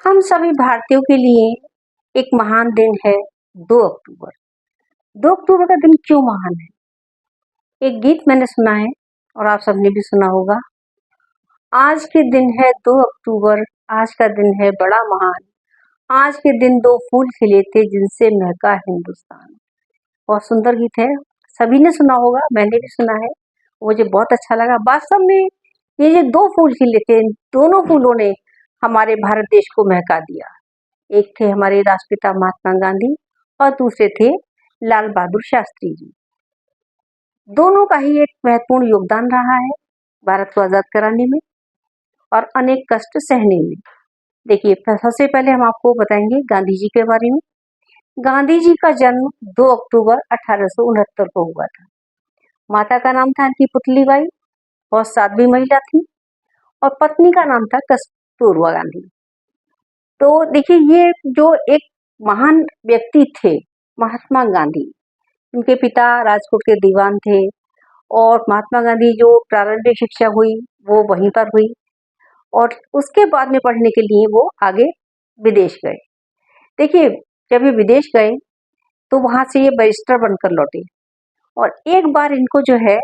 हम सभी भारतीयों के लिए एक महान दिन है 2 अक्टूबर। 2 अक्टूबर का दिन क्यों महान है? एक गीत मैंने सुना है और आप सबने भी सुना होगा। आज के दिन है 2 अक्टूबर, आज का दिन है बड़ा महान। आज के दिन 2 फूल खिले थे जिनसे महका हिंदुस्तान। बहुत सुंदर गीत है, सभी ने सुना होगा, मैंने भी सुना है। मुझे बहुत अच्छा लगा। वास्तव में ये जो 2 फूल खिले थे, दोनों फूलों ने हमारे भारत देश को महका दिया। एक थे हमारे राष्ट्रपिता महात्मा गांधी और दूसरे थे लाल बहादुर शास्त्री जी। दोनों का ही एक महत्वपूर्ण योगदान रहा है भारत को आजाद कराने में और अनेक कष्ट सहने में। देखिए, सबसे पहले हम आपको बताएंगे गांधी जी के बारे में। गांधी जी का जन्म 2 अक्टूबर 1869 को हुआ था। माता का नाम था इनकी पुतलीबाई, बहुत साध्वी महिला थी, और पत्नी का नाम था कस्तूरबा गांधी। तो देखिए, ये जो एक महान व्यक्ति थे महात्मा गांधी, उनके पिता राजकोट के दीवान थे और महात्मा गांधी जो प्रारंभिक शिक्षा हुई वो वहीं पर हुई और उसके बाद में पढ़ने के लिए वो आगे विदेश गए। देखिए, जब ये विदेश गए तो वहां से ये बैरिस्टर बनकर लौटे और एक बार इनको जो है,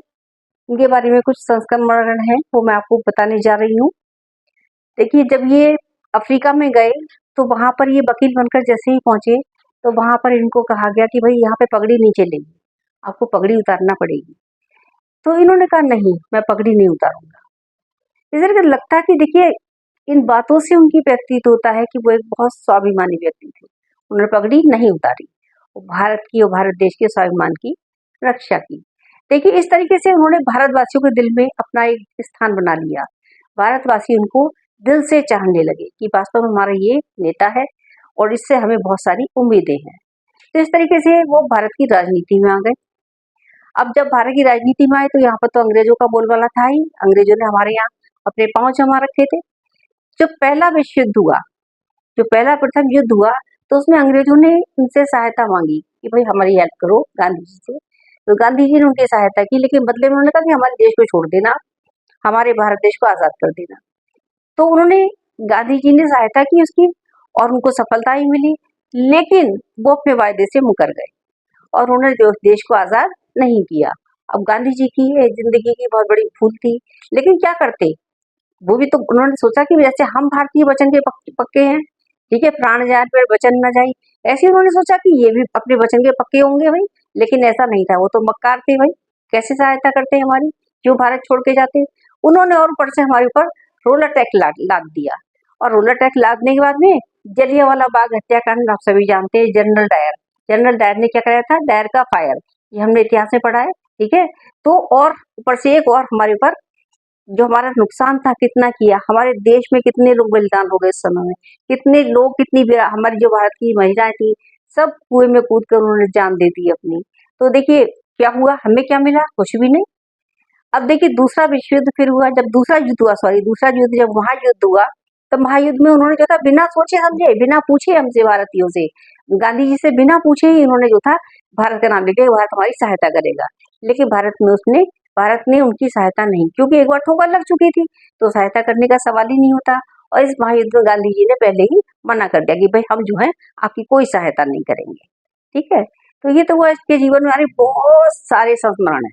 इनके बारे में कुछ संस्मरण है वो मैं आपको बताने जा रही हूँ। देखिए, जब ये अफ्रीका में गए तो वहां पर ये वकील बनकर जैसे ही पहुंचे तो वहां पर इनको कहा गया कि भाई यहाँ पे पगड़ी नहीं चलेगी, आपको पगड़ी उतारना पड़ेगी। तो इन्होंने कहा नहीं, मैं पगड़ी नहीं उतारूंगा। इस तरह लगता है कि देखिए, इन बातों से उनकी व्यक्तित्व होता है कि वो एक बहुत स्वाभिमानी व्यक्ति थे। उन्होंने पगड़ी नहीं उतारी, वो भारत की और भारत देश के स्वाभिमान की रक्षा की। देखिए, इस तरीके से उन्होंने भारतवासियों के दिल में अपना एक स्थान बना लिया। भारतवासी उनको दिल से चाहने लगे कि वास्तव में हमारा ये नेता है और इससे हमें बहुत सारी उम्मीदें हैं। तो इस तरीके से वो भारत की राजनीति में आ गए। अब जब भारत की राजनीति में आए तो यहाँ पर तो अंग्रेजों का बोलबाला था ही। अंग्रेजों ने हमारे यहाँ अपने पांव जमा रखे थे। जब पहला विश्व युद्ध हुआ, जो पहला प्रथम युद्ध हुआ, तो उसमें अंग्रेजों ने उनसे सहायता मांगी कि भाई हमारी हेल्प करो गांधी जी से। तो गांधी जी ने उनकी सहायता की, लेकिन बदले में उन्होंने कहा कि हमारे देश को छोड़ देना, हमारे भारत देश को आजाद कर देना। तो उन्होंने, गांधी जी ने सहायता की उसकी और उनको सफलता ही मिली, लेकिन वो अपने वायदे से मुकर गए और उन्होंने देश को आजाद नहीं किया। अब गांधी जी की जिंदगी की बहुत बड़ी भूल थी, लेकिन क्या करते, वो भी तो उन्होंने सोचा कि जैसे हम भारतीय वचन के पक्के हैं, ठीक है, प्राण जाए पर वचन न जाए, ऐसे उन्होंने सोचा कि ये भी अपने वचन के पक्के होंगे भाई। लेकिन ऐसा नहीं था, वो तो मक्कार थे भाई, कैसे सहायता करते हमारी, क्यों भारत छोड़ के जाते। उन्होंने और ऊपर से हमारे ऊपर रोलर टैक्स लाद दिया और रोलर टैक्स लादने के बाद में जलियांवाला बाग हत्याकांड आप सभी जानते हैं। जनरल डायर ने क्या कराया था, डायर का फायर, ये हमने इतिहास में पढ़ा है, ठीक है। तो और ऊपर से एक और हमारे ऊपर जो हमारा नुकसान था कितना किया, हमारे देश में कितने लोग बलिदान हो गए इस समय में, कितने लोग, कितनी हमारी जो भारत की महिलाएं थी सब कुएं में कूद कर उन्होंने जान दे दी अपनी। तो देखिए क्या हुआ, हमें क्या मिला, कुछ भी नहीं। अब देखिए, दूसरा विश्व युद्ध फिर हुआ, जब दूसरा युद्ध जब महायुद्ध हुआ, तो महायुद्ध में उन्होंने जो था बिना सोचे समझे, बिना पूछे हमसे भारतीयों से, गांधी जी से बिना पूछे ही उन्होंने जो था भारत का नाम ले लिया, भारत हमारी सहायता करेगा। लेकिन भारत ने उनकी सहायता नहीं, क्योंकि एक बार ठोकर लग चुकी थी, तो सहायता करने का सवाल ही नहीं होता। और इस महायुद्ध में गांधी जी ने पहले ही मना कर दिया कि भाई हम जो है आपकी कोई सहायता नहीं करेंगे, ठीक है। तो ये तो हुआ इसके जीवन में, हमारे बहुत सारे संस्मरण है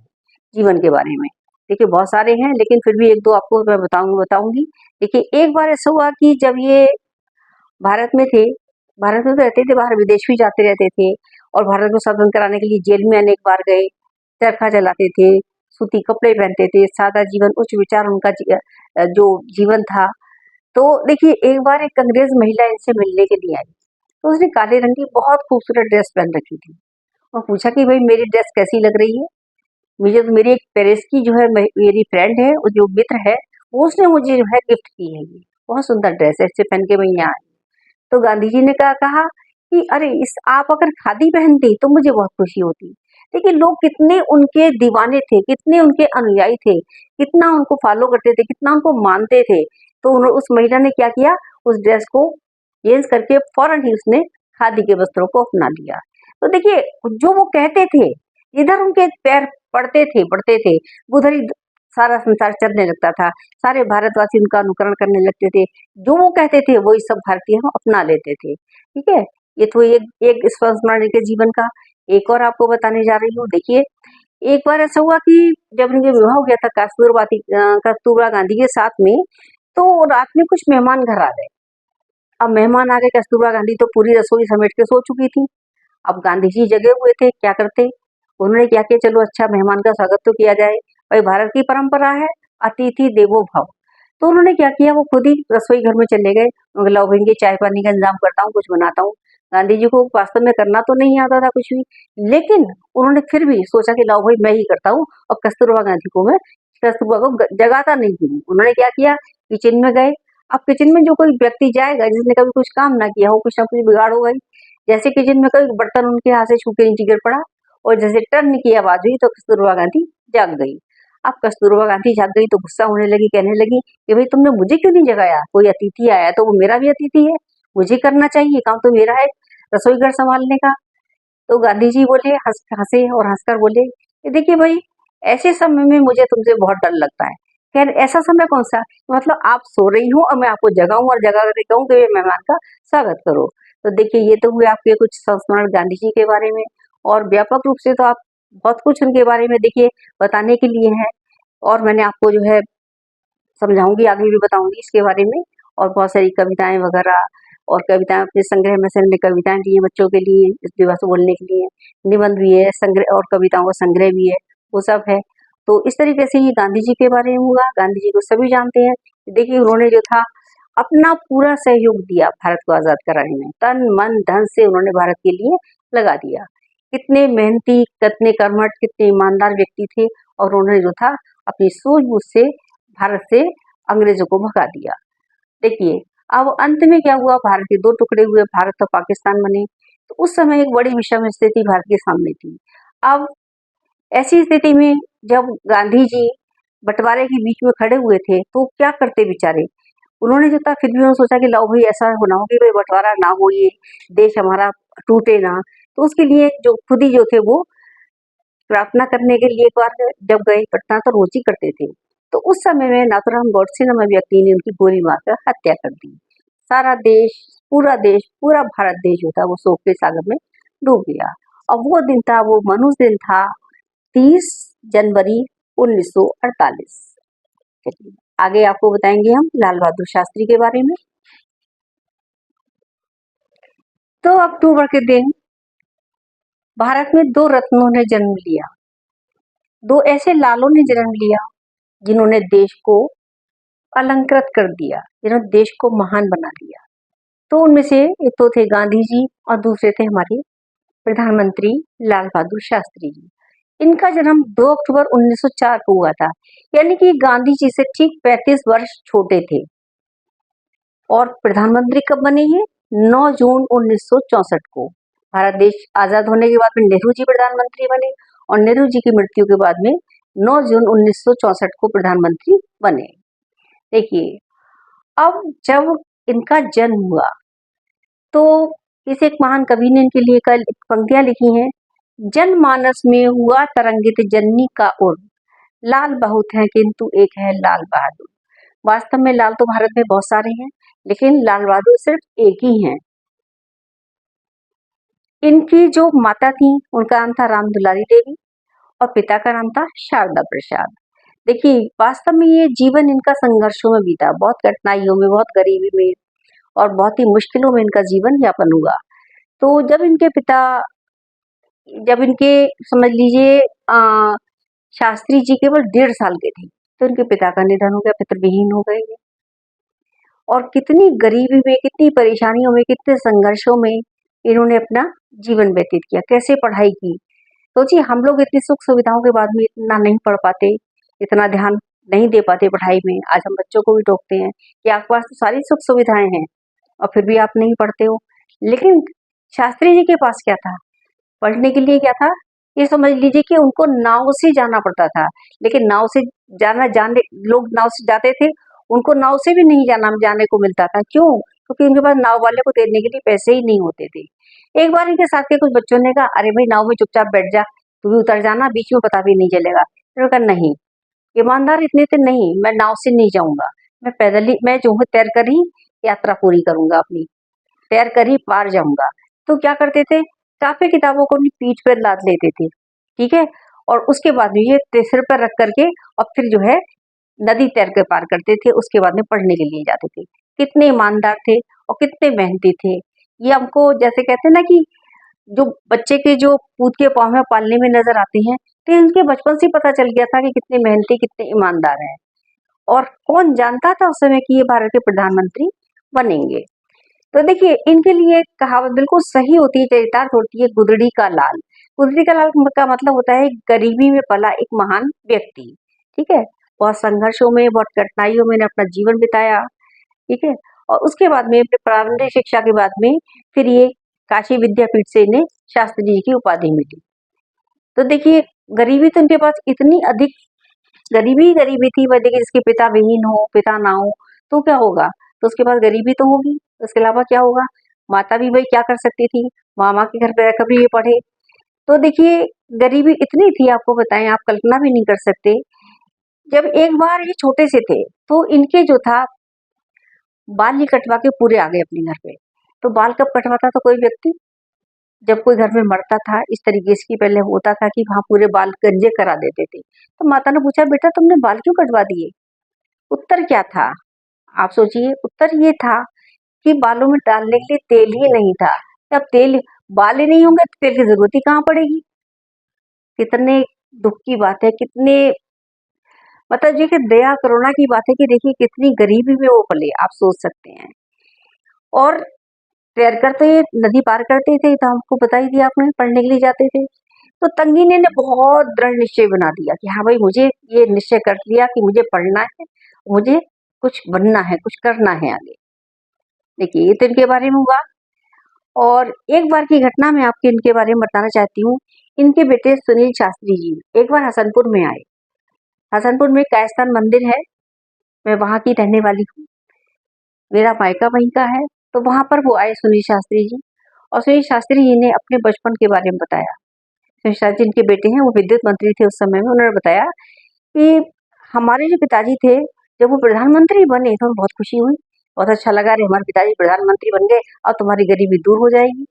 जीवन के बारे में। देखिए, बहुत सारे हैं, लेकिन फिर भी एक दो आपको मैं बताऊंगी। देखिए, एक बार ऐसा हुआ कि जब ये भारत में थे, भारत में तो रहते थे, बाहर विदेश भी जाते रहते थे और भारत को स्वतंत्र कराने के लिए जेल में अनेक बार गए, चरखा चलाते थे, सूती कपड़े पहनते थे, सादा जीवन, उच्च विचार उनका जो जीवन था। तो देखिए, एक बार एक अंग्रेज महिला इनसे मिलने के लिए आई, तो उसने काले रंग की बहुत खूबसूरत ड्रेस पहन रखी थी और पूछा कि भाई मेरी ड्रेस कैसी लग रही है। मुझे तो मेरी एक पेरिस की जो है मेरी फ्रेंड है, वो जो मित्र है, वो उसने मुझे जो है गिफ्ट की है, ये बहुत सुंदर ड्रेस है, ऐसे पहन के मैं यहाँ आई। तो गांधी जी ने कहा कि अरे इस आप अगर खादी पहनती तो मुझे बहुत खुशी होती। देखिए, लोग कितने उनके दीवाने थे, कितने उनके अनुयायी थे, कितना उनको फॉलो करते थे, कितना उनको मानते थे। तो उस महिला ने क्या किया, उस ड्रेस को चेंज करके फौरन ही उसने खादी के वस्त्रों को अपना लिया। तो देखिए, जो वो कहते थे, इधर उनके पैर पड़ते थे उधर ही सारा संसार चलने लगता था, सारे भारतवासी उनका अनुकरण करने लगते थे, जो वो कहते थे वही सब भारतीय हम अपना लेते थे, ठीक है। ये तो एक एक संस्मरण के जीवन का। एक और आपको बताने जा रही हूँ, देखिए एक बार ऐसा हुआ कि जब उनके विवाह हो गया था कस्तूरबा गांधी के साथ में, तो रात में कुछ मेहमान घर आ गए। अब मेहमान आ गए, कस्तूरबा गांधी तो पूरी रसोई समेट के सो चुकी थी। अब गांधी जी जगे हुए थे, क्या करते? उन्होंने क्या किया, चलो अच्छा मेहमान का स्वागत तो किया जाए, भाई भारत की परंपरा है अतिथि देवो भव। तो उन्होंने क्या किया, वो खुद ही रसोई घर में चले गए। उन्होंने लाओ भाई इनके चाय पानी का इंतजाम करता हूँ, कुछ बनाता हूँ। गांधी जी को वास्तव में करना तो नहीं आता था कुछ भी, लेकिन उन्होंने फिर भी सोचा कि लाओ भाई मैं ही करता हूँ, और कस्तूरबा गांधी को मैं कस्तूरबा को जगाता नहीं हूँ। उन्होंने क्या किया, किचन में गए। अब किचन में जो कोई व्यक्ति जाएगा जिसने कभी कुछ काम ना किया हो, कुछ ना कुछ बिगाड़ हो गई। जैसे किचन में कोई बर्तन उनके हाथ से छू के नीचे गिर पड़ा, और जैसे टर्न की आवाज हुई तो कस्तूरबा गांधी जाग गई। अब कस्तूरबा गांधी जाग गई तो गुस्सा होने लगी, कहने लगी कि भाई तुमने मुझे क्यों नहीं जगाया, कोई अतिथि आया तो वो मेरा भी अतिथि है, मुझे करना चाहिए, काम तो मेरा है रसोई घर संभालने का। तो गांधी जी बोले, हंसे और हंसकर बोले कि देखिए भाई, ऐसे समय में मुझे तुमसे बहुत डर लगता है। खैर ऐसा समय कौन सा, मतलब आप सो रही हो और मैं आपको जगाऊं और जगा कर कहूँ कि ये मेहमान का स्वागत करो। तो देखिए ये तो हुए आपके कुछ संस्मरण गांधी जी के बारे में, और व्यापक रूप से तो आप बहुत कुछ उनके बारे में देखिए बताने के लिए है, और मैंने आपको जो है समझाऊंगी, आगे भी बताऊंगी इसके बारे में। और बहुत सारी कविताएं वगैरह, और कविताएं अपने संग्रह में से हमने कविताएं दी हैं बच्चों के लिए इस दिवस को बोलने के लिए। निबंध भी है, संग्रह और कविताओं का संग्रह भी है, वो सब है। तो इस तरीके से ये गांधी जी के बारे में हुआ। गांधी जी को सभी जानते हैं। देखिए उन्होंने जो था अपना पूरा सहयोग दिया भारत को आजाद कराने में, तन मन धन से उन्होंने भारत के लिए लगा दिया। कितने मेहनती, कितने कर्मठ, कितने ईमानदार व्यक्ति थे, और उन्होंने जो था अपनी सूझबूझ से भारत से अंग्रेजों को भगा दिया। देखिए अब अंत में क्या हुआ, भारत के दो टुकड़े हुए, भारत और पाकिस्तान बने। तो उस समय एक बड़ी विषम स्थिति भारत के सामने थी। अब ऐसी स्थिति में जब गांधी जी बंटवारे के बीच में खड़े हुए थे तो क्या करते बेचारे। उन्होंने जो था फिर भी उन्होंने सोचा कि लाओ भाई ऐसा होना हो कि भाई बंटवारा ना हो, ये देश हमारा टूटे ना। तो उसके लिए जो खुद ही जो थे वो प्रार्थना करने के लिए एक बार जब गए, प्रार्थना तो रोज ही करते थे। तो उस समय में नाथूराम गोडसे नामक व्यक्ति ने उनकी गोली मारकर हत्या कर दी। सारा देश, पूरा भारत देश जो था वो शोक के सागर में डूब गया। और वो दिन था, वो मनुष्य दिन था 30 जनवरी 1948। चलिए आगे आपको बताएंगे हम लाल बहादुर शास्त्री के बारे में। तो अक्टूबर के दिन भारत में दो रत्नों ने जन्म लिया, दो ऐसे लालों ने जन्म लिया जिन्होंने देश को अलंकृत कर दिया, जिन्होंने देश को महान बना दिया। तो उनमें से एक तो थे गांधी जी, और दूसरे थे हमारे प्रधानमंत्री लाल बहादुर शास्त्री जी। इनका जन्म 2 अक्टूबर 1904 को हुआ था, यानी कि गांधी जी से ठीक 35 वर्ष छोटे थे। और प्रधानमंत्री कब बने ये, 9 जून 1964 को। भारत देश आजाद होने के बाद में नेहरू जी प्रधानमंत्री बने, और नेहरू जी की मृत्यु के बाद में 9 जून 1964 को प्रधानमंत्री बने। देखिए अब जब इनका जन्म हुआ तो इस एक महान कवि ने इनके लिए कल पंक्तियां लिखी हैं। जनमानस में हुआ तरंगित जननी का उर, लाल बहुत है किंतु एक है लाल बहादुर। वास्तव में लाल तो भारत में बहुत सारे हैं, लेकिन लाल बहादुर सिर्फ एक ही हैं। इनकी जो माता थी उनका नाम था राम दुलारी देवी, और पिता का नाम था शारदा प्रसाद। देखिए वास्तव में ये जीवन इनका संघर्षों में बीता, बहुत कठिनाइयों में, बहुत गरीबी में, और बहुत ही मुश्किलों में इनका जीवन यापन हुआ। तो जब इनके समझ लीजिए शास्त्री जी केवल 1.5 साल के थे तो इनके पिता का निधन हो गया, पितृविहीन हो गए। और कितनी गरीबी में, कितनी परेशानियों में, कितने संघर्षों में इन्होंने अपना जीवन व्यतीत किया, कैसे पढ़ाई की। सोचिए हम लोग इतनी सुख सुविधाओं के बाद में इतना नहीं पढ़ पाते, इतना ध्यान नहीं दे पाते पढ़ाई में। आज हम बच्चों को भी टोकते हैं कि आपके पास तो सारी सुख सुविधाएं हैं और फिर भी आप नहीं पढ़ते हो। लेकिन शास्त्री जी के पास क्या था, पढ़ने के लिए क्या था, ये समझ लीजिए कि उनको नाव से जाना पड़ता था। लेकिन नाव से जाने लोग नाव से जाते थे, उनको नाव से भी नहीं जाने को मिलता था। क्यों? क्योंकि उनके पास नाव वाले को देने के लिए पैसे ही नहीं होते थे। एक बार इनके साथ के कुछ बच्चों ने कहा, अरे भाई नाव में चुपचाप बैठ जा, तू भी उतर जाना, बीच में पता भी नहीं चलेगा। तो उन्होंने कहा नहीं, ईमानदार इतने थे नहीं, मैं नाव से नहीं जाऊँगा, मैं पैदल ही मैं जो हूँ तैर कर ही यात्रा पूरी करूँगा अपनी, तैर कर ही पार जाऊँगा। तो क्या करते थे, कापी किताबों को अपनी पीठ पर लाद लेते थे, ठीक है? और उसके बाद में ये सिर पर रख कर के और फिर जो है नदी तैर के पार करते थे, उसके बाद में पढ़ने के लिए जाते थे। कितने ईमानदार थे और कितने मेहनती थे। ये हमको जैसे कहते हैं ना कि जो बच्चे के जो पूत के पाँव में पालने में नज़र आते हैं, तो इनके बचपन से ही पता चल गया था कि कितने मेहनती, कितने ईमानदार हैं। और कौन जानता था उस समय कि ये भारत के प्रधानमंत्री बनेंगे। तो देखिए इनके लिए कहावत बिल्कुल सही होती है, चरितार्थ होती है गुदड़ी का लाल। गुदड़ी का लाल का मतलब होता है गरीबी में पला एक महान व्यक्ति, ठीक है? बहुत संघर्षों में, बहुत कठिनाइयों में इन्हें अपना जीवन बिताया, ठीक है? और उसके बाद में फिर प्रारंभिक शिक्षा के बाद में फिर ये काशी विद्यापीठ से इन्हें शास्त्री जी की उपाधि मिली। तो देखिए गरीबी तो इनके पास इतनी अधिक गरीबी ही गरीबी थी, वह देखिए जिसके पिता विहीन हो, पिता ना हो, तो क्या होगा? तो उसके पास गरीबी तो होगी, उसके अलावा क्या होगा? माता भी भई क्या कर सकती थी? मामा के घर पे रहकर भी ये पढ़े। तो देखिए गरीबी इतनी थी आपको बताएँ, आप कल्पना भी नहीं कर सकते। जब एक बार ये छोटे से थे, तो इनके जो था बाल ही कटवा के पूरे आ गए अपने घर पे। तो बाल कब कटवाता था कोई व्यक्ति? जब कोई घर में मरता था, इस तरीके से कि पहले होता था कि वहाँ पूरे बाल गंजे करा देते थे। तो माता ने पूछा, "बेटा तुमने बाल क्यों कटवा दिए?" उत्तर क्या था? आप सोचिए, उत्तर ये था कि बालों में डालने के लिए तेल ही नहीं था। जब बाल ही नहीं होंगे तो तेल की ज़रूरत ही कहाँ पड़ेगी? कितने दुःख की बात है, कितने मतलब ये कि दया करुणा की बात है कि देखिए कितनी गरीबी में वो पले, आप सोच सकते हैं। और तैरकर तो ये नदी पार करते थे, तो हमको बता ही दिया आपने, पढ़ने के लिए जाते थे। तो तंगी ने बहुत दृढ़ निश्चय बना दिया कि हाँ भाई मुझे ये निश्चय कर लिया कि मुझे पढ़ना है, मुझे कुछ बनना है, कुछ करना है आगे। देखिए ये तो इनके बारे में हुआ। और एक बार की घटना मैं आपको इनके बारे में बताना चाहती हूँ। इनके बेटे सुनील शास्त्री जी एक बार हसनपुर में आए। हसनपुर में कायस्थान मंदिर है, मैं वहाँ की रहने वाली हूँ, मेरा मायका वहीं का है। तो वहाँ पर वो आए सुनील शास्त्री जी, और सुनील शास्त्री जी ने अपने बचपन के बारे में बताया। सुनील शास्त्री जी इनके बेटे हैं, वो विद्युत मंत्री थे उस समय में। उन्होंने बताया कि हमारे जो पिताजी थे, जब वो प्रधानमंत्री बने तो हमें बहुत खुशी हुई, बहुत अच्छा लगा, अरे हमारे पिताजी प्रधानमंत्री बन गए, अब तुम्हारी गरीबी दूर हो जाएगी।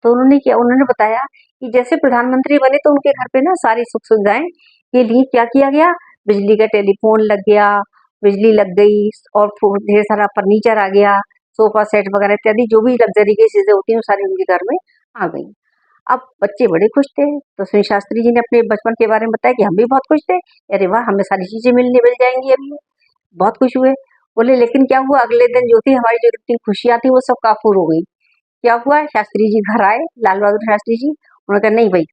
तो उन्होंने बताया कि जैसे प्रधानमंत्री बने तो उनके घर पे ना सारी सुख सुविधाएं के लिए क्या किया गया, बिजली का टेलीफोन लग गया, बिजली लग गई, और ढेर सारा फर्नीचर आ गया, सोफा सेट वगैरह इत्यादि जो भी लग्जरी की चीजें होती हैं वो सारी उनके घर में आ गई। अब बच्चे बड़े खुश थे, तो सुनील शास्त्री जी ने अपने बचपन के बारे में बताया कि हम भी बहुत खुश थे, अरे वाह हमें सारी चीजें मिल जाएंगी अभी, बहुत खुश हुए। बोले लेकिन क्या हुआ, अगले दिन जो थी हमारी जो इतनी खुशियां थी वो सब काफूर हो गई। क्या हुआ, शास्त्री जी घर आए, लाल बहादुर शास्त्री जी, उन्होंने कहा नहीं भाई,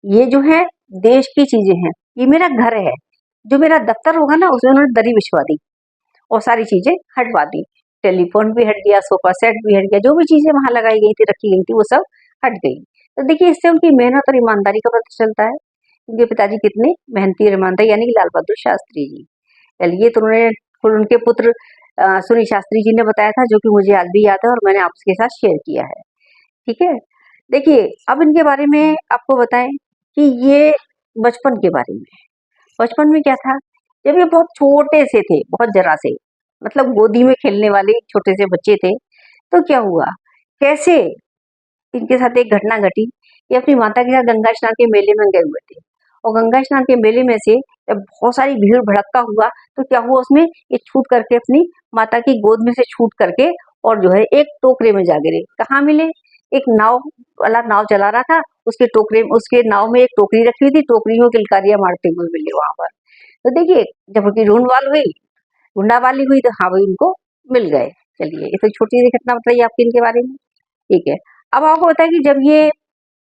ये जो है देश की चीजें हैं, ये मेरा घर है, जो मेरा दफ्तर होगा ना उसमें उन्होंने दरी बिछवा दी और सारी चीजें हटवा दी। टेलीफोन भी हट गया, सोफा सेट भी हट गया, जो भी चीजें वहां लगाई गई थी, रखी गई थी, वो सब हट गई। तो देखिए इससे उनकी मेहनत और ईमानदारी का पता चलता है। उनके पिताजी कितने मेहनती और ईमानदार, यानी कि लाल बहादुर शास्त्री जी। चलिए तो उन्होंने फिर उनके पुत्र सुनील शास्त्री जी ने बताया था, जो कि मुझे आज भी याद है और मैंने आपके साथ शेयर किया है। ठीक है? देखिए, अब इनके बारे में आपको बताएँ कि ये बचपन के बारे में। बचपन में क्या था, जब ये बहुत छोटे से थे, बहुत ज़रा से, मतलब गोदी में खेलने वाले छोटे से बच्चे थे, तो क्या हुआ, कैसे इनके साथ एक घटना घटी। ये अपनी माता के साथ गंगा स्नान के मेले में गए हुए थे, और गंगा स्नान के मेले में से जब बहुत सारी भीड़ भड़क्का हुआ, तो क्या हुआ उसमें ये छूट करके अपनी माता की गोद में से छूट करके और जो है एक टोकरे में जा गिरे। कहाँ मिले? एक नाव वाला नाव चला रहा था, उसके नाव में एक टोकरी रखी हुई थी, टोकरी में किलकारियाँ मारते हुए मिले वहाँ पर। तो देखिए, जब उनकी ढूँढवाली हुई तो हाँ, वही उनको मिल गए। चलिए, ये तो छोटी-सी घटना बताई आपकी इनके बारे में, ठीक है। अब आपको बताएँ कि जब ये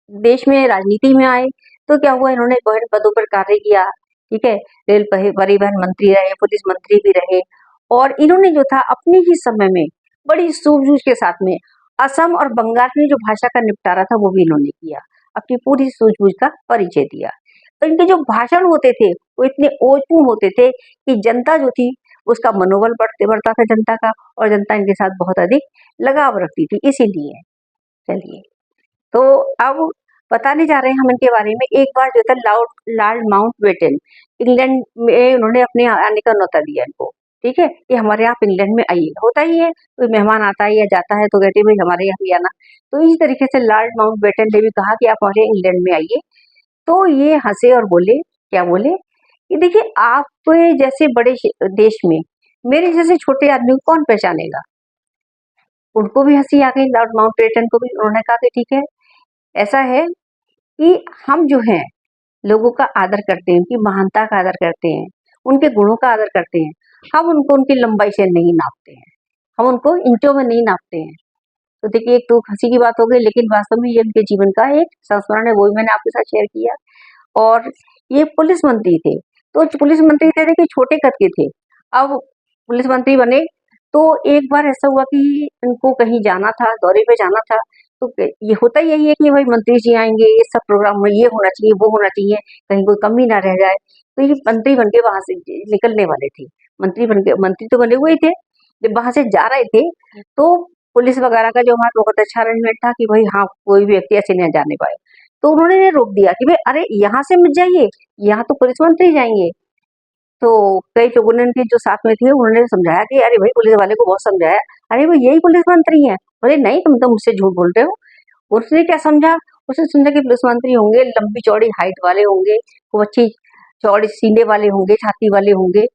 देश में राजनीति में आए, तो क्या हुआ, इन्होंने विभिन्न पदों पर कार्य किया, ठीक है? परिवहन मंत्री रहे, पुलिस मंत्री भी रहे, और इन्होंने जो था अपने ही समय में बड़ी सूझबूझ के साथ में असम और बंगाल में जो भाषा का निपटारा था वो भी इन्होंने किया। अपनी पूरी सूझबूझ का परिचय दिया। तो इनके जो भाषण होते थे, वो इतने ओजपूर्ण होते थे कि जनता जो थी उसका मनोबल बढ़ता था जनता का, और जनता इनके साथ बहुत अधिक लगाव रखती थी, इसीलिए। चलिए, तो अब बताने जा रहे हैं हम इनके बारे में। एक बार जो था लॉर्ड माउंटबेटन इंग्लैंड में उन्होंने अपने आने का न्योता दिया इनको, ठीक है, कि हमारे यहाँ आप इंग्लैंड में आइए। होता ही है, कोई मेहमान आता है या जाता है तो कहते हैं भाई हमारे यहाँ भी आना। तो इसी तरीके से लॉर्ड माउंटबेटन ने भी कहा कि आप हमारे इंग्लैंड में आइए। तो ये हंसे और बोले, क्या बोले कि देखिए आप जैसे बड़े देश में मेरे जैसे छोटे आदमी को कौन पहचानेगा। उनको भी हंसी आ गई, लॉर्ड माउंटबेटन को भी। उन्होंने कहा कि ठीक है, ऐसा है कि हम जो हैं लोगों का आदर करते हैं, उनकी महानता का आदर करते हैं, उनके गुणों का आदर करते हैं। हम उनको उनकी लंबाई से नहीं नापते हैं, हम उनको इंचों में नहीं नापते हैं। तो देखिए एक तो हंसी की बात हो गई, लेकिन वास्तव में ये उनके जीवन का एक संस्मरण है, वो भी मैंने आपके साथ शेयर किया। और ये पुलिस मंत्री थे, तो पुलिस मंत्री थे देखिए छोटे कद के थे। अब पुलिस मंत्री बने तो एक बार ऐसा हुआ कि इनको कहीं जाना था, दौरे पे जाना था। तो ये होता यही है कि भाई मंत्री जी आएंगे, ये सब प्रोग्राम में ये होना चाहिए, वो होना चाहिए, कहीं कोई कमी ना रह जाए। तो ये मंत्री बन के वहां से निकलने वाले थे। मंत्री तो बने हुए ही थे। जब वहां से जा रहे थे तो पुलिस वगैरह का जो वहाँ बहुत अच्छा अरेंजमेंट था कि भाई हाँ कोई भी व्यक्ति ऐसे न जाने पाए। तो उन्होंने रोक दिया कि भाई अरे यहाँ से मत जाइए, यहाँ तो पुलिस मंत्री जाएंगे। तो कई लोगों ने उनके जो साथ में थे उन्होंने समझाया कि अरे भाई, पुलिस वाले को बहुत समझाया, अरे भाई यही पुलिस मंत्री हैं। बोले नहीं, तुम तो मुझसे झूठ बोल रहे हो। उसने क्या समझा, उसने समझा कि पुलिस मंत्री होंगे, लंबी चौड़ी हाइट वाले होंगे, वो अच्छी चौड़ी सीने वाले होंगे, छाती वाले होंगे।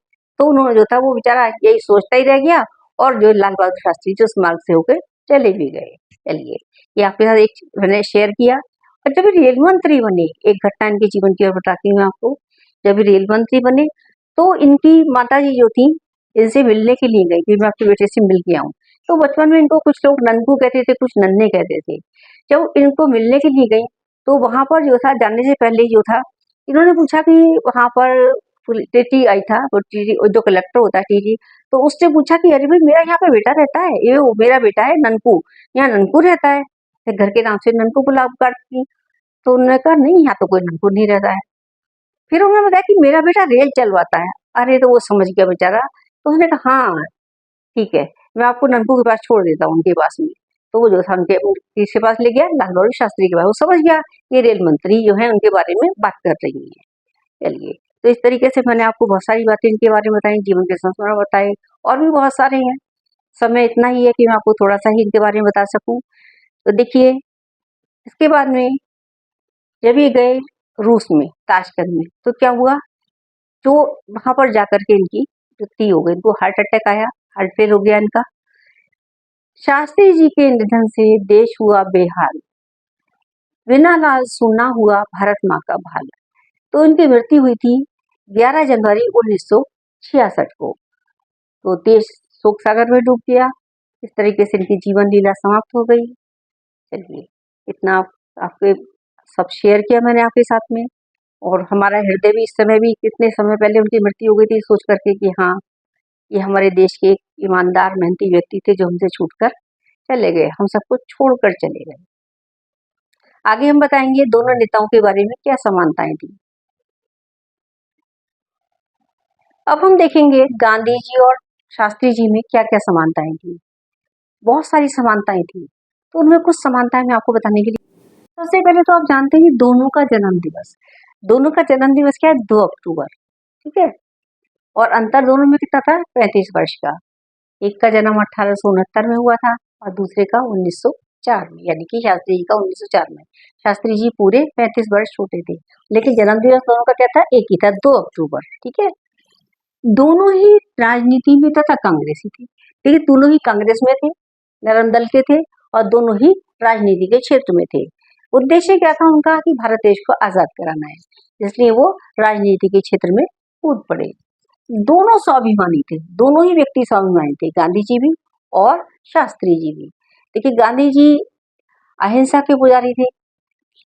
तो उन्होंने जो था वो बेचारा यही सोचता ही रह गया, और जो लाल बहादुर शास्त्री जी उस मार्ग से होकर चले भी गए। चलिए, ये आपके साथ एक मैंने शेयर किया। और जब ये रेल मंत्री बने, एक घटना इनके जीवन की और बताती हूँ मैं आपको। जब ये रेल मंत्री बने तो इनकी माता जी जो थी, इनसे मिलने के लिए गई कि मैं आपके बेटे से मिल के आऊं। तो बचपन में इनको कुछ लोग ननकू कहते थे, कुछ नन्हे कहते थे। जब इनको मिलने के लिए गई तो वहां पर जो था, जाने से पहले जो था, इन्होंने पूछा कि वहां पर टीटी आई था, वो टीटी जो कलेक्टर होता है टीटी, तो उससे पूछा कि अरे भाई मेरा यहाँ पे बेटा रहता है, ये मेरा बेटा है ननकू, यहाँ ननकू रहता है। फिर घर के नाम से ननकू बुला पुकारती। तो उन्होंने कहा नहीं, यहाँ तो कोई ननकू नहीं रहता है। फिर उन्होंने बताया कि मेरा बेटा रेल चलवाता है। अरे तो वो समझ गया बेचारा। तो उसने कहा हाँ ठीक है, मैं आपको ननकू के पास छोड़ देता हूँ, उनके पास में। तो वो जो था उनके किसके पास ले गया, लाल बहादुर शास्त्री के पास। वो समझ गया ये रेल मंत्री जो है उनके बारे में बात कर रही है। चलिए, तो इस तरीके से मैंने आपको बहुत सारी बातें इनके बारे में बताई, जीवन के संस्मरण बताए, और भी बहुत सारे हैं। समय इतना ही है कि मैं आपको थोड़ा सा ही इनके बारे में बता सकूं। तो देखिए, इसके बाद में जब ये गए रूस में, ताशकंद में, तो क्या हुआ, जो वहां पर जाकर के इनकी मृत्यु हो गई। इनको हार्ट अटैक आया, हार्ट फेल हो गया इनका। शास्त्री जी के निधन से देश हुआ बेहाल, बिना लाल सूना हुआ भारत माँ का भाल। तो इनकी मृत्यु हुई थी 11 जनवरी 1966 को। तो देश शोक सागर में डूब गया। इस तरीके से इनकी जीवन लीला समाप्त हो गई। चलिए, इतना आपके सब शेयर किया मैंने आपके साथ में। और हमारा हृदय भी इस समय भी, कितने समय पहले उनकी मृत्यु हो गई थी, सोच करके कि हाँ, ये हमारे देश के एक ईमानदार मेहनती व्यक्ति थे जो हमसे छूटकर चले गए, हम सबको छोड़कर चले गए। आगे हम बताएंगे दोनों नेताओं के बारे में क्या समानताएं थी। अब हम देखेंगे गांधी जी और शास्त्री जी में क्या क्या समानताएं थी। बहुत सारी समानताएं थी, तो उनमें कुछ समानताएं मैं आपको बताने के लिए। सबसे पहले तो आप जानते हैं दोनों का जन्म दिवस। दोनों का जन्म दिवस क्या है, 2 अक्टूबर, ठीक है। और अंतर दोनों में कितना था, 35 वर्ष का। एक का जन्म 1869 में हुआ था और दूसरे का 1904 में, यानी कि शास्त्री जी का 1904 में। शास्त्री जी पूरे 35 वर्ष छोटे थे, लेकिन जन्म दिवस दोनों का क्या था, एक ही था, 2 अक्टूबर, ठीक है। दोनों ही राजनीति में तथा कांग्रेसी थे, लेकिन दोनों ही कांग्रेस में थे, नरम दल के थे, और दोनों ही राजनीति के क्षेत्र में थे। उद्देश्य क्या था उनका कि भारत देश को आजाद कराना है, इसलिए वो राजनीति के क्षेत्र में कूद पड़े। दोनों स्वाभिमानी थे, दोनों ही व्यक्ति स्वाभिमानी थे, गांधी जी भी और शास्त्री जी भी। देखिए, गांधी जी अहिंसा के पुजारी थे,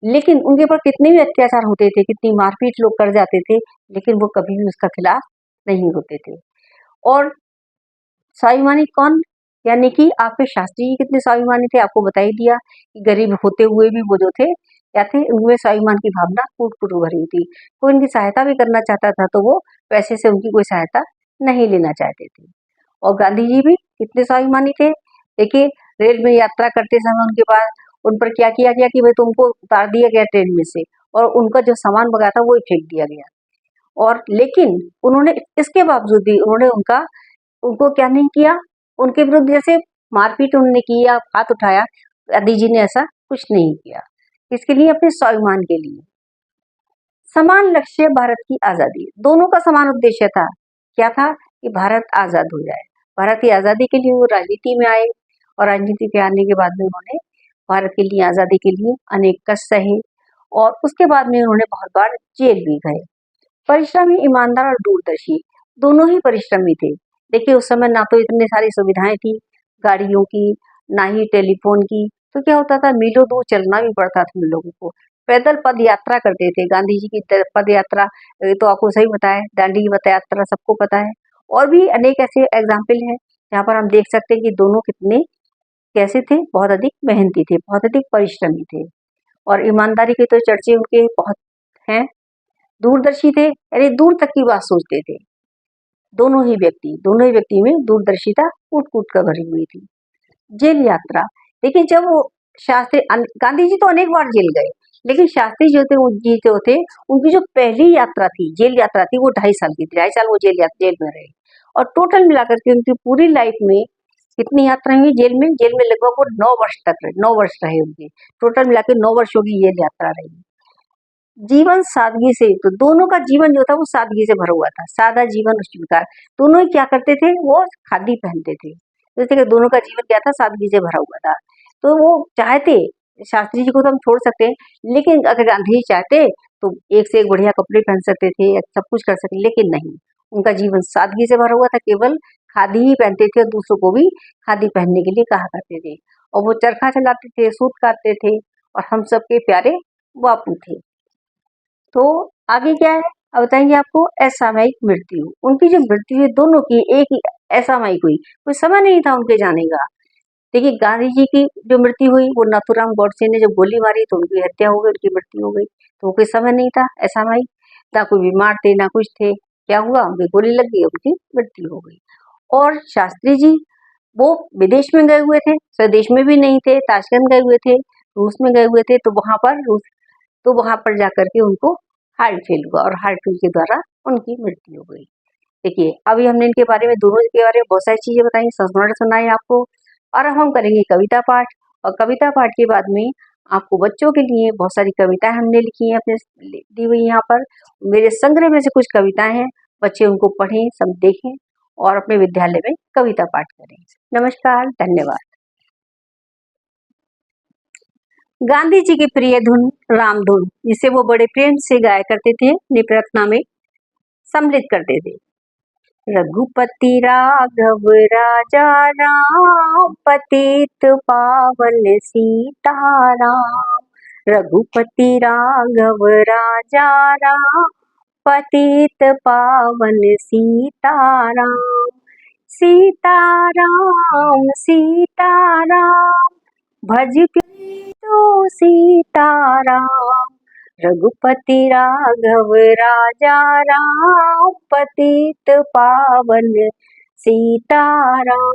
लेकिन उनके ऊपर कितने भी अत्याचार होते थे, कितनी मारपीट लोग कर जाते थे, लेकिन वो कभी भी उसका खिलाफ नहीं होते थे। और स्वाभिमानी कौन, यानी कि आपके शास्त्री जी कितने स्वाभिमानी थे, आपको बता ही दिया कि गरीब होते हुए भी वो जो थे क्या थे, उनमें स्वाभिमान की भावना फूट फूट भरी थी। कोई उनकी सहायता भी करना चाहता था तो वो पैसे से उनकी कोई सहायता नहीं लेना चाहते थे। और गांधी जी भी कितने स्वाभिमानी थे, देखिए रेल में यात्रा करते समय उनके पास उन पर क्या किया गया कि भाई तुमको उतार दिया गया ट्रेन में से और उनका जो सामान वगैरह था वो ही फेंक दिया गया। और लेकिन उन्होंने इसके बावजूद भी उन्होंने उनको क्या नहीं किया, उनके विरुद्ध जैसे मारपीट उन्होंने की या हाथ उठाया, गांधी जी ने ऐसा कुछ नहीं किया। इसके लिए अपने स्वाभिमान के लिए। समान लक्ष्य भारत की आजादी, दोनों का समान उद्देश्य था। क्या था कि भारत आजाद हो जाए। भारत की आजादी के लिए वो राजनीति में आए और राजनीति के आने के बाद में उन्होंने भारत के लिए आजादी के लिए अनेक कष्ट सहे और उसके बाद में उन्होंने बहुत बार जेल भी गए। परिश्रमी, ईमानदार और दूरदर्शी, दोनों ही परिश्रमी थे। देखिए उस समय ना तो इतनी सारी सुविधाएं थी गाड़ियों की, ना ही टेलीफोन की, तो क्या होता था मीलों दूर चलना भी पड़ता था उन लोगों को। पैदल पद यात्रा करते थे। गांधी जी की पद यात्रा तो आपको सही पता है, दांडी की पद यात्रा सबको पता है। और भी अनेक ऐसे एग्जाम्पल हैं जहाँ पर हम देख सकते हैं कि दोनों कितने कैसे थे, बहुत अधिक मेहनती थे, बहुत अधिक परिश्रमी थे और ईमानदारी के तो चर्चे उनके बहुत हैं। दूरदर्शी थे, यानी दूर तक की बात सोचते थे। दोनों ही व्यक्ति में दूरदर्शिता कूट-कूट कर भरी हुई थी। जेल यात्रा, देखिए जब वो शास्त्री गांधी जी तो अनेक बार जेल गए, लेकिन शास्त्री जो थे उनकी जो पहली यात्रा थी, जेल यात्रा थी, वो 2.5 साल की थी। 2.5 साल वो जेल में रहे और टोटल मिलाकर के उनकी पूरी लाइफ में कितनी यात्राएं हुई जेल में? जेल में लगभग वो 9 वर्ष तक रहे, 9 वर्ष रहे उनके। टोटल मिला के 9 वर्षों की जेल यात्रा रही। जीवन सादगी से, तो दोनों का जीवन जो था वो सादगी से भरा हुआ था। सादा जीवन स्वीकार, दोनों ही क्या करते थे, वो खादी पहनते थे। जैसे कि दोनों का जीवन क्या था, सादगी से भरा हुआ था। तो वो चाहते, शास्त्री जी को तो हम छोड़ सकते हैं, लेकिन अगर गांधी जी चाहते तो एक से एक बढ़िया कपड़े पहन सकते थे, सब कुछ कर सकते, लेकिन नहीं, उनका जीवन सादगी से भरा हुआ था। केवल खादी ही पहनते थे और दूसरों को भी खादी पहनने के लिए कहा करते थे। और वो चरखा चलाते थे, सूत काटते थे और हम सबके प्यारे बापू थे। तो आगे क्या है, अब बताएंगे आपको। असामयिक मृत्यु, उनकी जो मृत्यु है दोनों की एक ही असामयिक हुई, कोई समय नहीं था उनके जाने का। देखिए गांधी जी की जो मृत्यु हुई वो नाथूराम गॉडसे ने जब गोली मारी तो उनकी हत्या हो गई, उनकी मृत्यु हो गई। तो वो कोई समय नहीं था असामयिक, ना कोई बीमार थे ना कुछ थे, क्या हुआ, उनकी गोली लग गई, उनकी मृत्यु हो गई। और शास्त्री जी वो विदेश में गए हुए थे, स्वदेश में भी नहीं थे, ताशकंद गए हुए थे, रूस में गए हुए थे। तो वहां पर जाकर के उनको हार्ट फेल हुआ और हार्ट फेल के द्वारा उनकी मृत्यु हो गई। देखिए अभी हमने इनके बारे में, दोनों के बारे में बहुत सारी चीजें बताई, संस्मरण सुनाए आपको। और अब हम करेंगे कविता पाठ, और कविता पाठ के बाद में आपको बच्चों के लिए बहुत सारी कविताएं हमने लिखी हैं, अपने दी हुई यहाँ पर। मेरे संग्रह में से कुछ कविताएं हैं, बच्चे उनको पढ़ें, सब देखें और अपने विद्यालय में कविता पाठ करें। नमस्कार, धन्यवाद। गांधी जी की प्रिय धुन रामधुन, जिसे वो बड़े प्रेम से गाया करते थे, अपनी प्रार्थना में सम्मिलित करते थे। रघुपति राघव राजा राम, पतित पावन सीताराम। रघुपति राघव राजा राम, पतित पावन सीताराम। सीताराम सीताराम, भज तो सीताराम। रघुपति राघव राजा राम, पतित पावन सीताराम।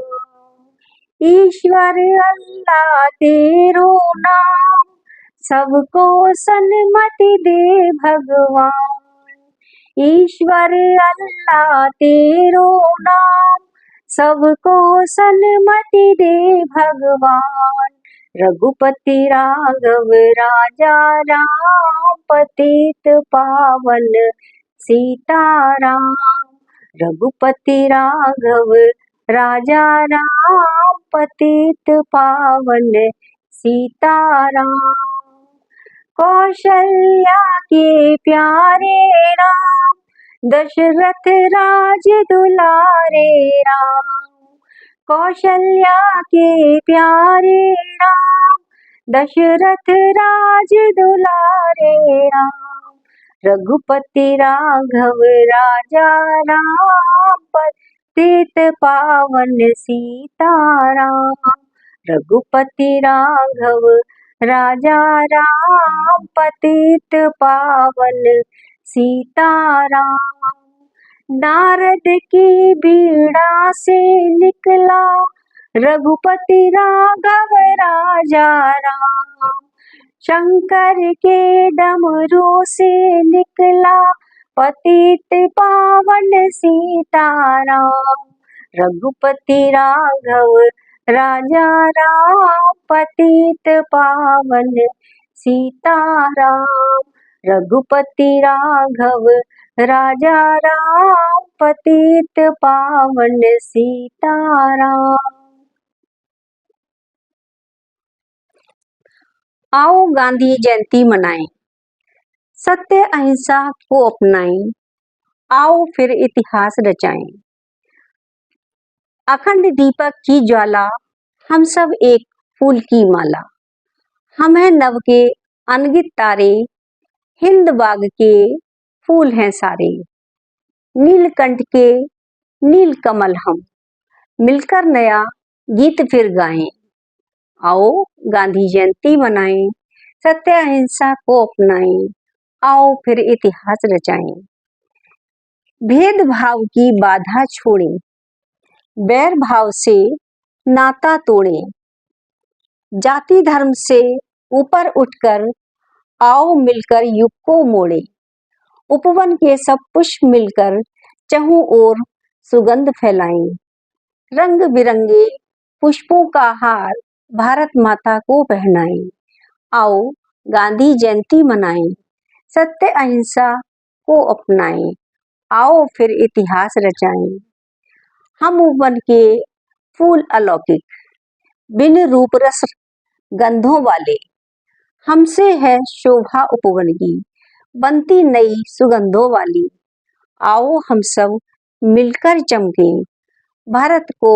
ईश्वर अल्लाह तेरो नाम, सबको सन्मति दे भगवान। ईश्वर अल्लाह तेरो नाम, सबको सन्मति दे भगवान। रघुपति राघव राजा राम, पतित पावन सीताराम। रघुपति राघव राजा राम, पतित पावन सीताराम। कौशल्या के प्यारे राम, दशरथ राज दुलारे राम। कौशल्या के प्यारे राम, दशरथ राज दुलारे राम। रघुपति राघव राजा राम, पतित पावन सीताराम। रघुपति राघव राजा राम, पतित पावन सीताराम। नारद की बीड़ा से निकला रघुपति राघव राजा राम, शंकर के डमरू से निकला पतित पावन सीताराम। रघुपति राघव राजा राम, पतित पावन सीताराम। रघुपति राघव राजा राम, पतित पावन सीताराम। आओ गांधी जयंती मनाएं, सत्य अहिंसा को अपनाएं, आओ फिर इतिहास रचाएं। अखंड दीपक की ज्वाला, हम सब एक फूल की माला। हम हैं नभ के अनगिनत तारे, हिंद बाग के फूल हैं सारे। नीलकंठ के नील कमल हम, मिलकर नया गीत फिर गाएं। आओ गांधी जयंती मनाएं, सत्य अहिंसा को अपनाएं, आओ फिर इतिहास रचाएं। भेदभाव की बाधा छोड़ें, बैर भाव से नाता तोड़ें। जाति धर्म से ऊपर उठकर आओ मिलकर युग को मोड़ें। उपवन के सब पुष्प मिलकर चहुं ओर सुगंध फैलाएं। रंग बिरंगे पुष्पों का हार भारत माता को पहनाएं। आओ गांधी जयंती मनाएं, सत्य अहिंसा को अपनाएं, आओ फिर इतिहास रचाएं। हम उपवन के फूल अलौकिक, बिन रूप रस गंधों वाले। हमसे है शोभा उपवन की, बनती नई सुगंधों वाली। आओ हम सब मिलकर चमकें, भारत को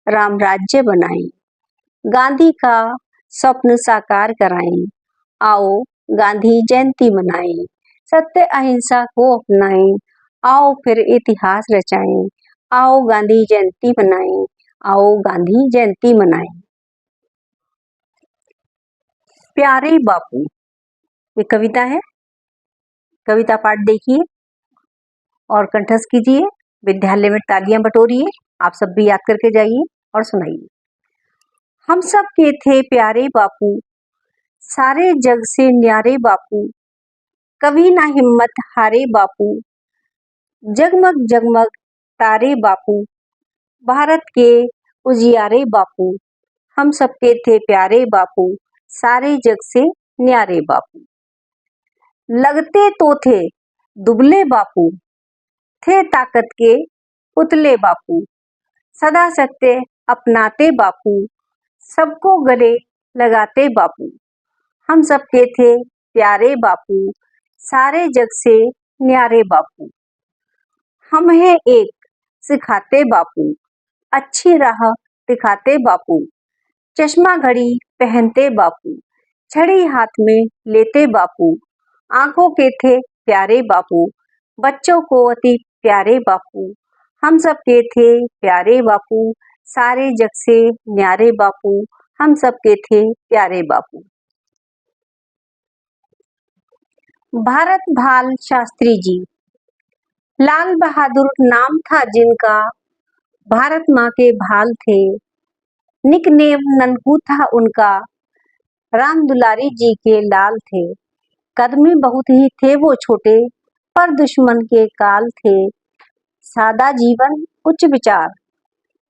राम राज्य बनाएं। गांधी का स्वप्न साकार कराएं। आओ गांधी जयंती मनाएं, सत्य अहिंसा को अपनाएं, आओ फिर इतिहास रचाएं। आओ गांधी जयंती मनाएं, आओ गांधी जयंती मनाएं। प्यारे बापू, ये कविता है। कविता पाठ देखिए और कंठस्थ कीजिए। विद्यालय में तालियां बटोरिए। आप सब भी याद करके जाइए और सुनाइए। हम सब के थे प्यारे बापू, सारे जग से न्यारे बापू। कभी ना हिम्मत हारे बापू, जगमग जगमग तारे बापू। भारत के उजियारे बापू, हम सब के थे प्यारे बापू, सारे जग से न्यारे बापू। लगते तो थे दुबले बापू, थे ताकत के पुतले बापू। सदा सत्य अपनाते बापू, सबको गले लगाते बापू। हम सबके थे प्यारे बापू, सारे जग से न्यारे बापू। हम हैं एक सिखाते बापू, अच्छी राह दिखाते बापू। चश्मा घड़ी पहनते बापू, छड़ी हाथ में लेते बापू। आंखों के थे प्यारे बापू, बच्चों को अति प्यारे बापू। हम सब के थे प्यारे बापू, सारे जग से न्यारे बापू। हम सब के थे प्यारे बापू। भारत भाल शास्त्री जी, लाल बहादुर नाम था जिनका, भारत माँ के भाल थे। निकनेम ननकू था उनका, राम दुलारी जी के लाल थे। कद में बहुत ही थे वो छोटे, पर दुश्मन के काल थे। सादा जीवन उच्च विचार,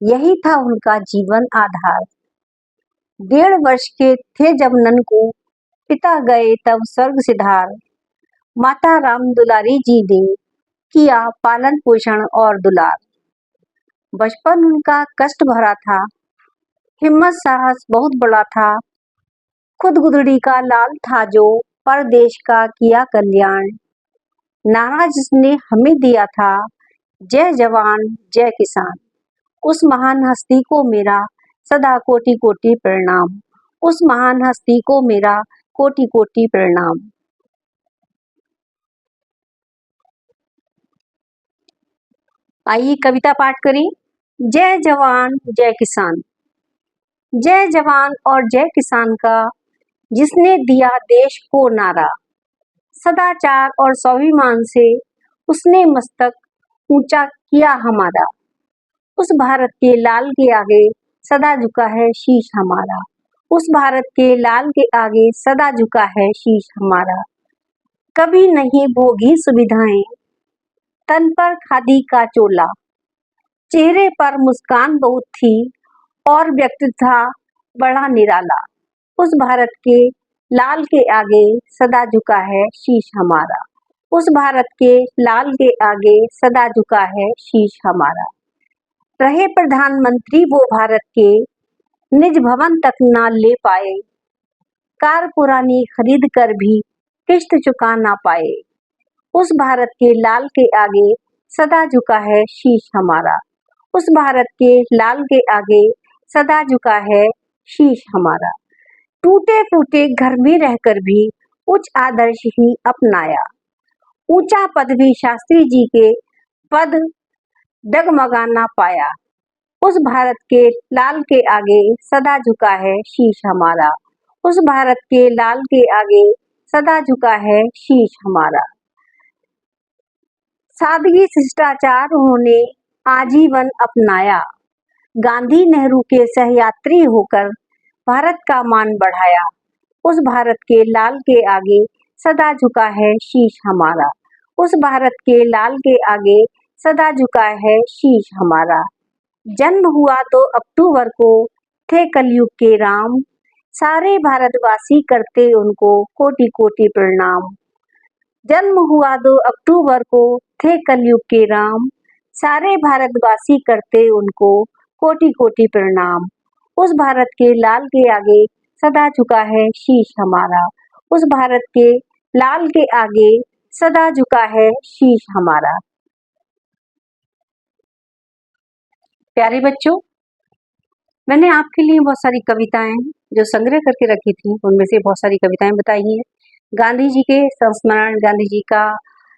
यही था उनका जीवन आधार। 1.5 वर्ष के थे जब ननकू, पिता गए तब स्वर्ग सिधार। माता राम दुलारी जी ने किया पालन पोषण और दुलार। बचपन उनका कष्ट भरा था, हिम्मत साहस बहुत बड़ा था। खुद गुदड़ी का लाल था जो, पर देश का किया कल्याण। नारा जिसने हमें दिया था, जय जवान जय किसान। उस महान हस्ती को मेरा सदा कोटि कोटि प्रणाम। उस महान हस्ती को मेरा कोटि कोटि प्रणाम। आइए कविता पाठ करें। जय जवान जय किसान। जय जवान और जय किसान का जिसने दिया देश को नारा। सदाचार और स्वाभिमान से उसने मस्तक ऊंचा किया हमारा। उस भारत के लाल के आगे सदा झुका है शीश हमारा। उस भारत के लाल के आगे सदा झुका है शीश हमारा। कभी नहीं भोगी सुविधाएं, तन पर खादी का चोला, चेहरे पर मुस्कान बहुत थी और व्यक्तित्व था बड़ा निराला। उस भारत के लाल के आगे सदा झुका है शीश हमारा। उस भारत के लाल के आगे सदा झुका है शीश हमारा। रहे प्रधानमंत्री वो भारत के, निज भवन तक ना ले पाए, कार पुरानी खरीद कर भी किश्त चुका ना पाए। उस भारत के लाल के आगे सदा झुका है शीश हमारा। उस भारत के लाल के आगे सदा झुका है शीश हमारा। टूटे फूटे घर में रहकर भी उच्च आदर्श ही अपनाया, ऊंचा पद भी शास्त्री जी के पद डगमगा ना पाया। उस भारत के लाल के आगे सदा झुका है शीश हमारा। उस भारत के लाल के आगे सदा झुका है शीश हमारा। सादगी शिष्टाचार उन्होंने आजीवन अपनाया, गांधी नेहरू के सहयात्री होकर भारत का मान बढ़ाया। उस भारत के लाल के आगे सदा झुका है शीश हमारा। उस भारत के लाल के आगे सदा झुका है शीश हमारा। जन्म हुआ 2 अक्टूबर को, थे कलयुग के राम, सारे भारतवासी करते उनको कोटि कोटि प्रणाम। जन्म हुआ 2 अक्टूबर को, थे कलयुग के राम, सारे भारतवासी करते उनको कोटि कोटि प्रणाम। उस भारत के लाल के आगे सदा झुका है शीश हमारा। उस भारत के लाल के आगे सदा झुका है शीश हमारा। प्यारे बच्चों, मैंने आपके लिए बहुत सारी कविताएं जो संग्रह करके रखी थी, उनमें से बहुत सारी कविताएं बताई हैं। गांधी जी के संस्मरण, गांधी जी का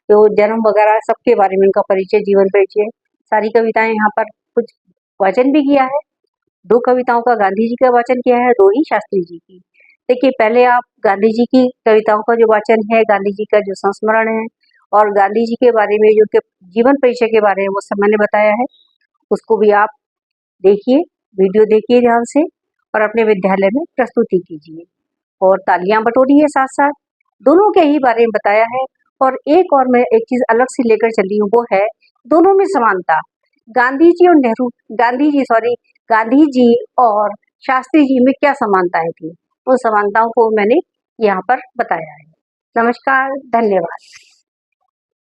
जो जन्म वगैरह सबके बारे में, उनका परिचय, जीवन परिचय, सारी कविताएं यहाँ पर, कुछ वाचन भी किया है। 2 कविताओं का गांधी जी का वाचन किया है, 2 ही शास्त्री जी की। देखिए, पहले आप गांधी जी की कविताओं का जो वाचन है, गांधी जी का जो संस्मरण है और गांधी जी के बारे में जो जीवन परिचय के बारे में वो सब मैंने बताया है, उसको भी आप देखिए, वीडियो देखिए ध्यान से और अपने विद्यालय में प्रस्तुति कीजिए और तालियां बटोरिए साथ साथ। दोनों के ही बारे में बताया है। और एक और मैं एक चीज अलग से लेकर चली हूँ, वो है दोनों में समानता। गांधी जी और शास्त्री जी में क्या समानताएं थी, उन समानताओं को मैंने यहाँ पर बताया है। नमस्कार, धन्यवाद।